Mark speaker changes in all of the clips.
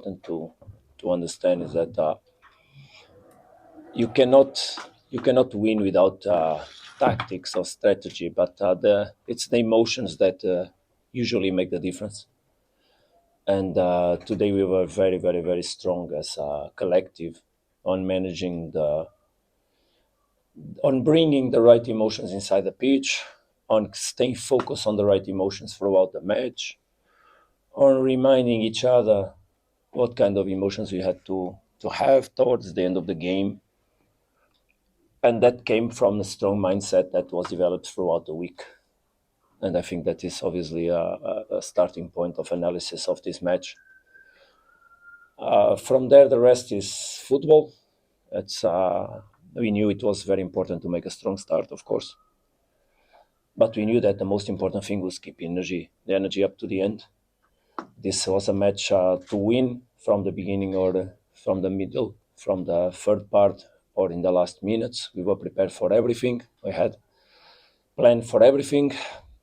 Speaker 1: important to understand is that you cannot win without tactics or strategy, but it's the emotions that usually make the difference. And today we were very, very, very strong as a collective on on bringing the right emotions inside the pitch, on staying focused on the right emotions throughout the match, on reminding each other what kind of emotions we had to have towards the end of the game. And that came from a strong mindset that was developed throughout the week. And I think that is obviously a starting point of analysis of this match. From there, the rest is football. We knew it was very important to make a strong start, of course. But we knew that the most important thing was keep the energy up to the end. This was a match to win from the beginning or from the middle, from the third part or in the last minutes. We were prepared for everything. We had planned for everything.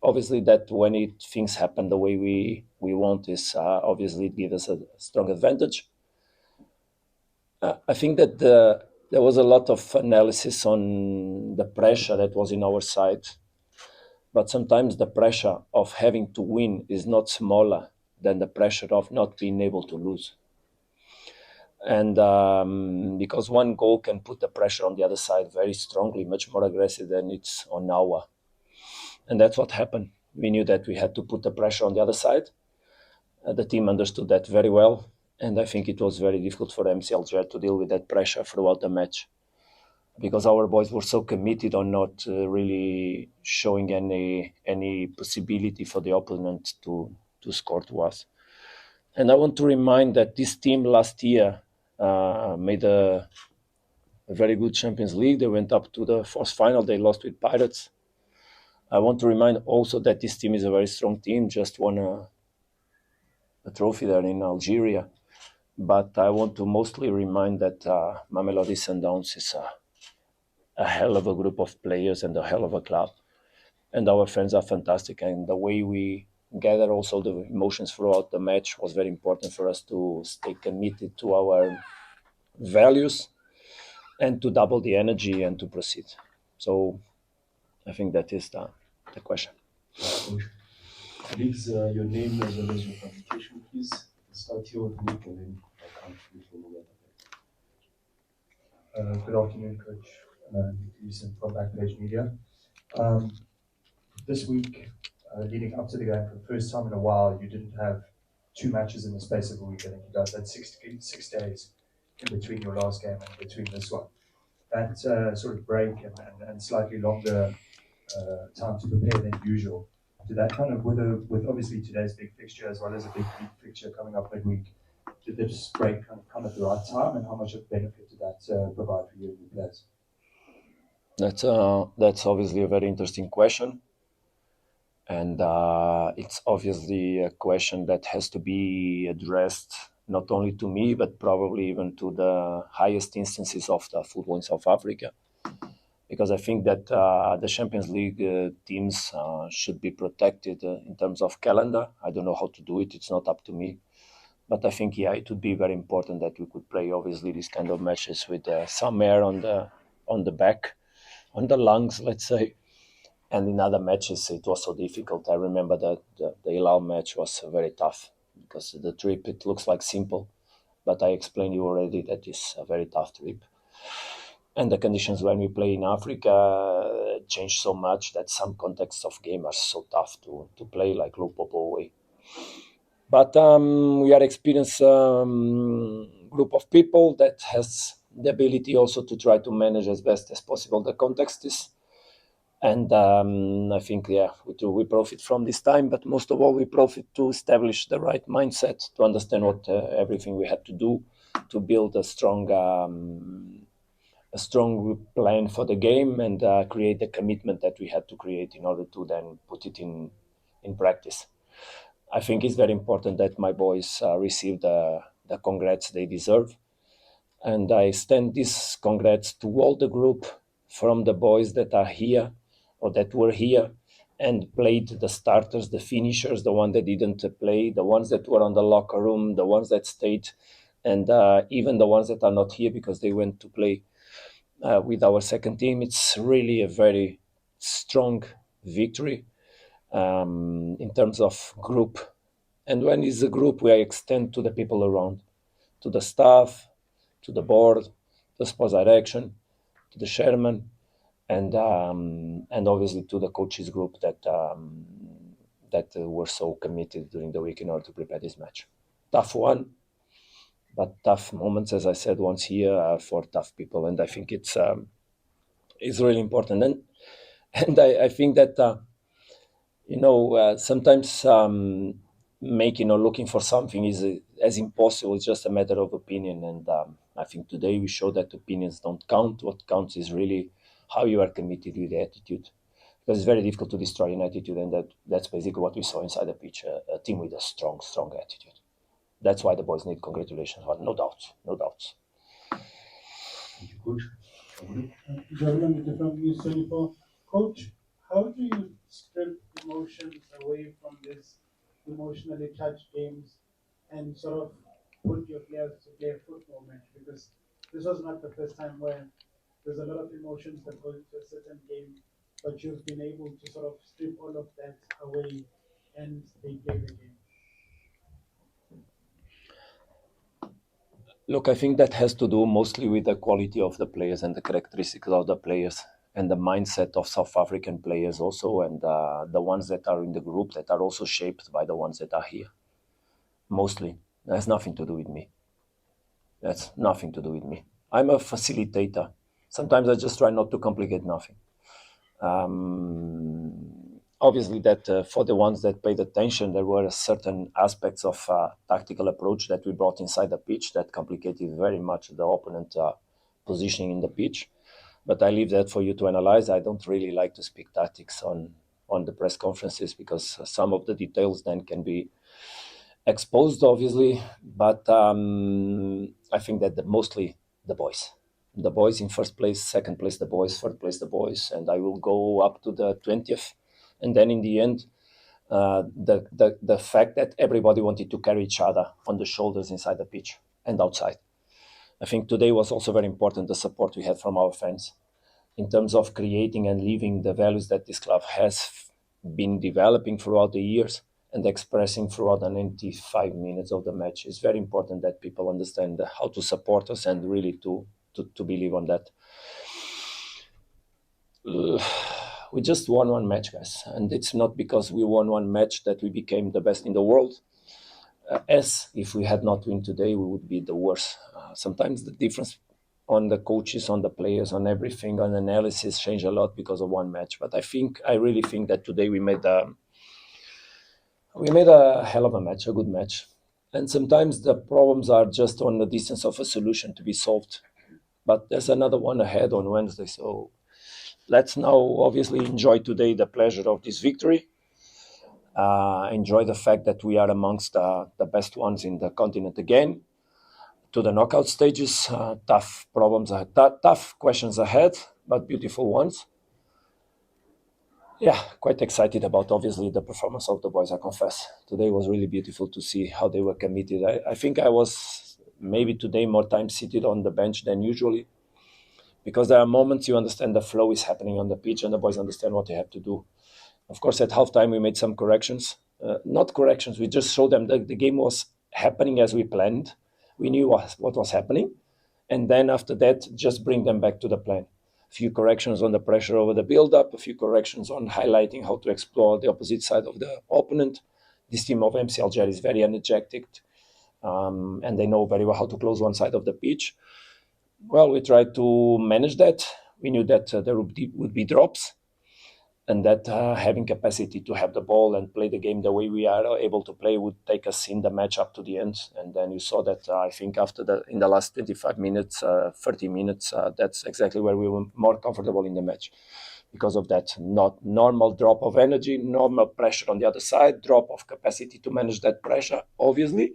Speaker 1: Obviously, that when things happen the way we want is obviously it gives us a strong advantage. I think that there was a lot of analysis on the pressure that was in our side, but sometimes the pressure of having to win is not smaller than the pressure of not being able to lose. And because one goal can put the pressure on the other side very strongly, much more aggressive than it's on our. And that's what happened. We knew that we had to put the pressure on the other side. The team understood that very well. And I think it was very difficult for MC Alger to deal with that pressure throughout the match, because our boys were so committed on not really showing any possibility for the opponent to score to us. And I want to remind that this team last year made a very good Champions League. They went up to the fourth final. They lost with Pirates. I want to remind also that this team is a very strong team, just won a trophy there in Algeria. But I want to mostly remind that Mamelodi Sundowns is a hell of a group of players and a hell of a club. And our fans are fantastic. And the way we gather also the emotions throughout the match was very important for us to stay committed to our values and to double the energy and to proceed. So I think that is the question.
Speaker 2: Please, your name as well as your publication, please. Start here with Nick and then I'll come to you for the
Speaker 3: Good afternoon, Coach. Nick from Backpage Media. This week, leading up to the game, for the first time in a while, you didn't have two matches in the space of a week. I think you guys had 6 days in between your last game and between this one. That sort of break and slightly longer time to prepare than usual. Did that kind of, with obviously today's big fixture as well as a big fixture coming up midweek, did this break kind of come at the right time, and how much of benefit did that provide for you and your players?
Speaker 1: That's obviously a very interesting question. And it's obviously a question that has to be addressed not only to me, but probably even to the highest instances of the football in South Africa. Because I think that the Champions League teams should be protected in terms of calendar. I don't know how to do it. It's not up to me. But I think, it would be very important that we could play, obviously, these kind of matches with some air on the back, on the lungs, let's say. And in other matches, it was so difficult. I remember that the Hilal match was very tough because the trip, it looks like simple. But I explained you already that it's a very tough trip. And the conditions when we play in Africa change so much that some contexts of game are so tough to play, like Lupopo away. But we are experienced group of people that has the ability also to try to manage as best as possible the context is. And I think, we profit from this time, but most of all, we profit to establish the right mindset, to understand what everything we had to do to build a strong plan for the game and create the commitment that we had to create in order to then put it in practice. I think it's very important that my boys receive the congrats they deserve. And I extend this congrats to all the group, from the boys that are here or that were here and played the starters, the finishers, the ones that didn't play, the ones that were on the locker room, the ones that stayed, and even the ones that are not here because they went to play with our second team. It's really a very strong victory in terms of group. And when it's a group, we extend to the people around, to the staff, to the board, the sports direction, to the chairman, and obviously to the coaches group that were so committed during the week in order to prepare this match. Tough one, but tough moments, as I said once here, are for tough people, and I think it's really important. And I think that sometimes making or looking for something is as impossible. It's just a matter of opinion, and I think today we show that opinions don't count. What counts is really how you are committed with the attitude, because it's very difficult to destroy an attitude, and that's basically what we saw inside the pitch, a team with a strong attitude. That's why the boys need congratulations. No doubts.
Speaker 2: Thank you, Coach.
Speaker 4: Gentlemen, with the from Senior Coach, how do you strip emotions away from these emotionally touched games and sort of put your players to play a football match? Because this was not the first time where there's a lot of emotions that go into a certain game, but you've been able to sort of strip all of that away and they play the game.
Speaker 1: Look, I think that has to do mostly with the quality of the players and the characteristics of the players and the mindset of South African players also, and the ones that are in the group that are also shaped by the ones that are here. Mostly. That has nothing to do with me. That's nothing to do with me. I'm a facilitator. Sometimes I just try not to complicate nothing. Obviously, that for the ones that paid attention, there were certain aspects of tactical approach that we brought inside the pitch that complicated very much the opponent positioning in the pitch. But I leave that for you to analyze. I don't really like to speak tactics on the press conferences because some of the details then can be exposed, obviously. But I think that mostly the boys in first place, second place the boys, third place the boys, and I will go up to the 20th. And then in the end, the fact that everybody wanted to carry each other on the shoulders inside the pitch and outside. I think today was also very important, the support we had from our fans in terms of creating and living the values that this club has been developing throughout the years and expressing throughout the 95 minutes of the match. It's very important that people understand how to support us and really to believe on that. We just won one match, guys, and it's not because we won one match that we became the best in the world. As if we had not won today, we would be the worst. Sometimes the difference on the coaches, on the players, on everything, on analysis change a lot because of one match. But I really think that today we made a hell of a match, a good match. And sometimes the problems are just on the distance of a solution to be solved. But there's another one ahead on Wednesday, so let's now obviously enjoy today the pleasure of this victory. Enjoy the fact that we are amongst the best ones in the continent again. To the knockout stages, tough questions ahead, but beautiful ones. Yeah, quite excited about obviously the performance of the boys, I confess. Today was really beautiful to see how they were committed. I think I was maybe today more time seated on the bench than usually, because there are moments you understand the flow is happening on the pitch and the boys understand what they have to do. Of course, at halftime, we made some corrections. Not corrections, we just showed them that the game was happening as we planned. We knew what was happening. And then after that, just bring them back to the plan. A few corrections on the pressure over the build-up, a few corrections on highlighting how to explore the opposite side of the opponent. This team of MC Alger is very energetic, and they know very well how to close one side of the pitch. Well, we tried to manage that. We knew that there would be drops, and that having capacity to have the ball and play the game the way we are able to play would take us in the match up to the end. And then you saw that I think in the last 25 minutes, 30 minutes, that's exactly where we were more comfortable in the match. Because of that not normal drop of energy, normal pressure on the other side, drop of capacity to manage that pressure, obviously.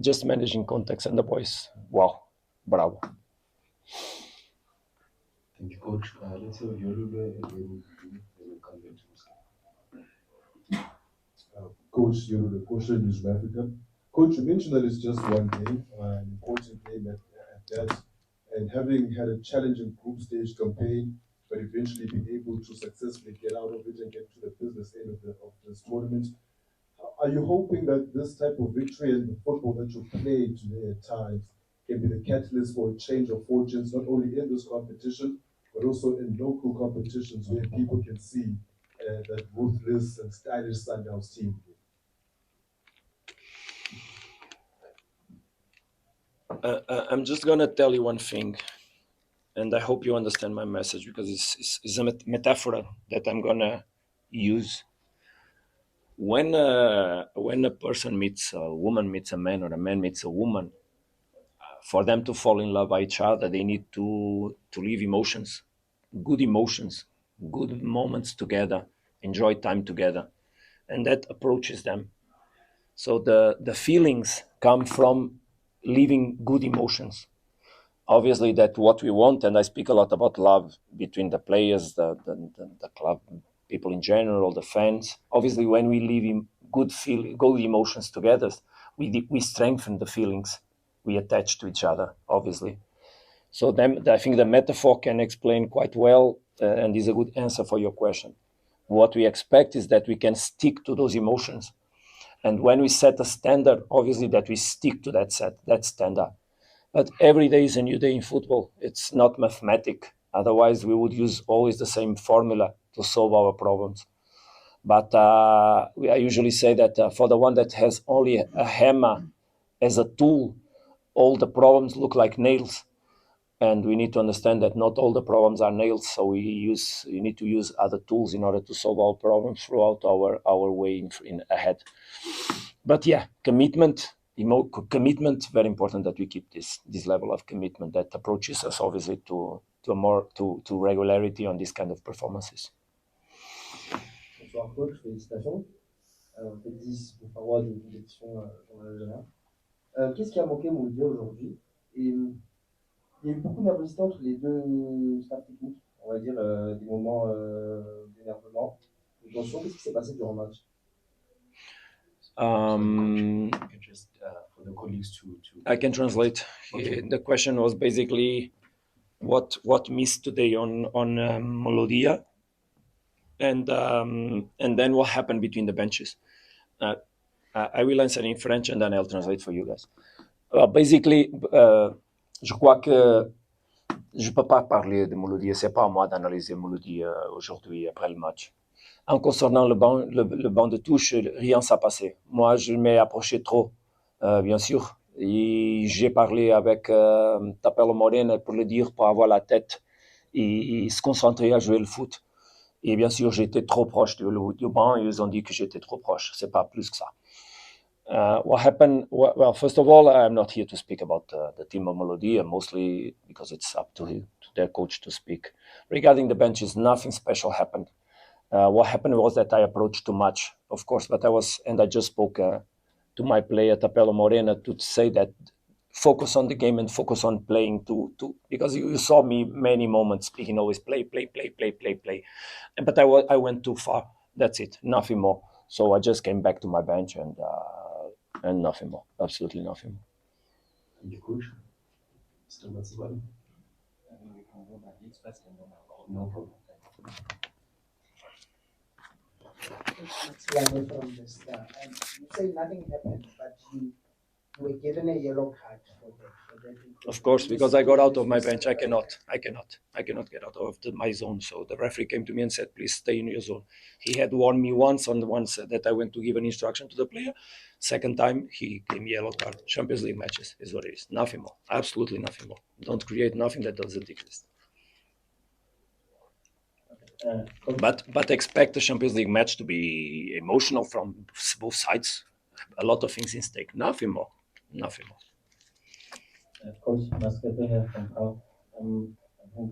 Speaker 1: Just managing context and the boys. Wow, bravo.
Speaker 2: Thank you, Coach. Let's have Yolube and then come back to Muscat.
Speaker 5: Coach, you're the coach in South Africa. Coach, you mentioned that it's just one game, an important game at that, and having had a challenging group stage campaign, but eventually being able to successfully get out of it and get to the business end of this tournament. Are you hoping that this type of victory and the football that you play today at times can be the catalyst for a change of fortunes, not only in this competition, but also in local competitions where people can see that ruthless and stylish Sundowns team?
Speaker 1: I'm just gonna tell you one thing, and I hope you understand my message because it's a metaphor that I'm gonna use. When a person meets a woman meets a man or a man meets a woman, for them to fall in love by each other, they need to live emotions, good moments together, enjoy time together, and that approaches them. So the feelings come from living good emotions. Obviously, that what we want, and I speak a lot about love between the players, the club, people in general, the fans. Obviously, when we live in good emotions together, we strengthen the feelings we attach to each other. Obviously, so then I think the metaphor can explain quite well, and is a good answer for your question. What we expect is that we can stick to those emotions, and when we set a standard, obviously that we stick to that standard. But every day is a new day in football. It's not mathematic. Otherwise, we would use always the same formula to solve our problems. But I usually say that for the one that has only a hammer as a tool, all the problems look like nails. And we need to understand that not all the problems are nails. So we need to use other tools in order to solve our problems throughout our way in ahead. But yeah, commitment, very important that we keep this level of commitment that approaches us obviously to regularity on this kind of performances.
Speaker 6: Bonsoir coach, félicitations. Vous faites 10 pour avoir d'une compétition journal algérien. Qu'est-ce qui a manqué Mondial aujourd'hui? Et il y a eu beaucoup de nervosité entre les deux staffs techniques, on va dire des moments d'énervement, de tension. Qu'est-ce qui s'est passé durant le match?
Speaker 2: Just for the colleagues to
Speaker 1: I can translate.
Speaker 2: Okay.
Speaker 1: The question was basically what missed today on Melodia, and then what happened between the benches. I will answer in French and then I'll translate for you guys. Basically, je crois que je peux pas parler de Melodia. C'est pas à moi d'analyser Melodia aujourd'hui après le match. En concernant le banc de touche, rien s'est passé. Moi, je m'ai approché trop, bien sûr. Et j'ai parlé avec Tapelo Morena pour le dire, pour avoir la tête et se concentrer à jouer le foot. Et bien sûr, j'étais trop proche du banc et ils ont dit que j'étais trop proche. C'est pas plus que ça. What happened? Well, first of all, I'm not here to speak about the team of Melodia, mostly because it's up to their coach to speak. Regarding the benches, nothing special happened. What happened was that I approached too much, of course, but I just spoke to my player, Tapelo Morena, to say that focus on the game and focus on playing because you saw me many moments speaking always play. But I went too far. That's it, nothing more. So I just came back to my bench and nothing more, absolutely nothing more.
Speaker 2: Thank you, coach. Mr. Matsibani. No problem.
Speaker 7: From the start. And you say nothing happened, but you were given a yellow card for that.
Speaker 1: Of course, because I got out of my bench. I cannot get out of my zone. So the referee came to me and said, please stay in your zone. He had warned me once on the ones that I went to give an instruction to the player. Second time, he gave me a yellow card. Champions League matches is what it is. Nothing more. Absolutely nothing more. Don't create nothing that doesn't exist. But expect the Champions League match to be emotional from both sides. A lot of things in stake. Nothing more. Nothing more.
Speaker 8: Coach, Maskepe here from CAF. I think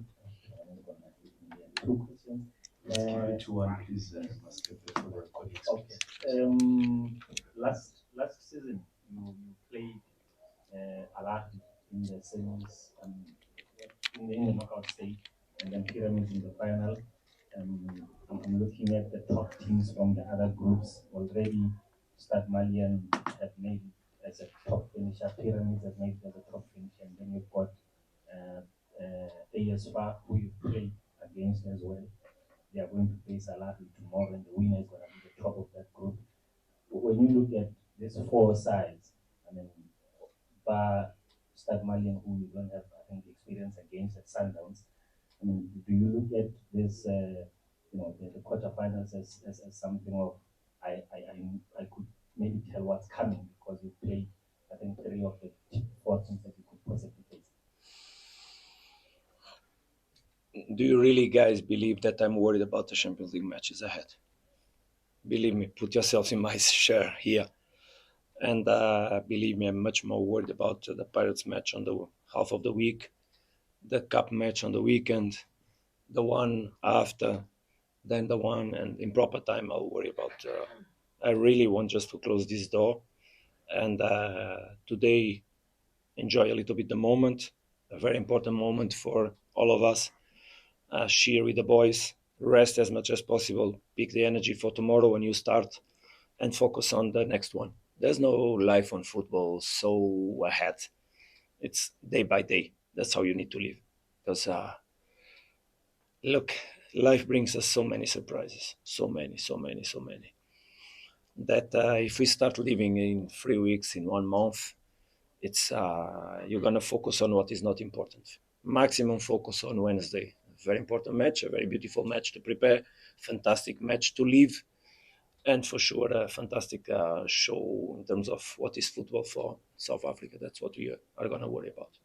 Speaker 8: two questions.
Speaker 2: Let's keep it to one, please, Maskepe, for the colleagues.
Speaker 8: Okay. Last season you played Al Ahly in the semis and in the knockout stage, and then Pyramids in the final. I'm looking at the top teams from the other groups already. Stade Malien have made it as a top finisher. Pyramids have made it as a top finisher, and then you've got ASFA, who you play against as well. They are going to play Salafi tomorrow, and the winner is going to be the top of that group. But when you look at these four sides, I mean, bar Stade Malien, who you don't have, I think, experience against at Sundowns. I mean, do you look at this, the quarterfinals as something of, I could maybe tell what's coming because you played, I think, three of the four teams that you could possibly face.
Speaker 1: Do you really, guys, believe that I'm worried about the Champions League matches ahead? Believe me, put yourself in my share here. And believe me, I'm much more worried about the Pirates match on the half of the week, the Cup match on the weekend, the one after, then the one, and in proper time I'll worry about. I really want just to close this door, and today enjoy a little bit the moment, a very important moment for all of us. Share with the boys, rest as much as possible, pick the energy for tomorrow when you start, and focus on the next one. There's no life on football so ahead. It's day by day. That's how you need to live. Because look, life brings us so many surprises, so many, that if we start living in 3 weeks, in 1 month, it's you're gonna focus on what is not important. Maximum focus on Wednesday. Very important match, a very beautiful match to prepare, fantastic match to live, and for sure a fantastic show in terms of what is football for South Africa. That's what we are gonna worry about.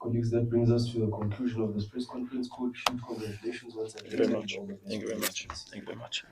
Speaker 2: Colleagues, that brings us to the conclusion of this press conference. Coach, congratulations once again.
Speaker 1: Thank you very much. Thank you very much. Thank you very much.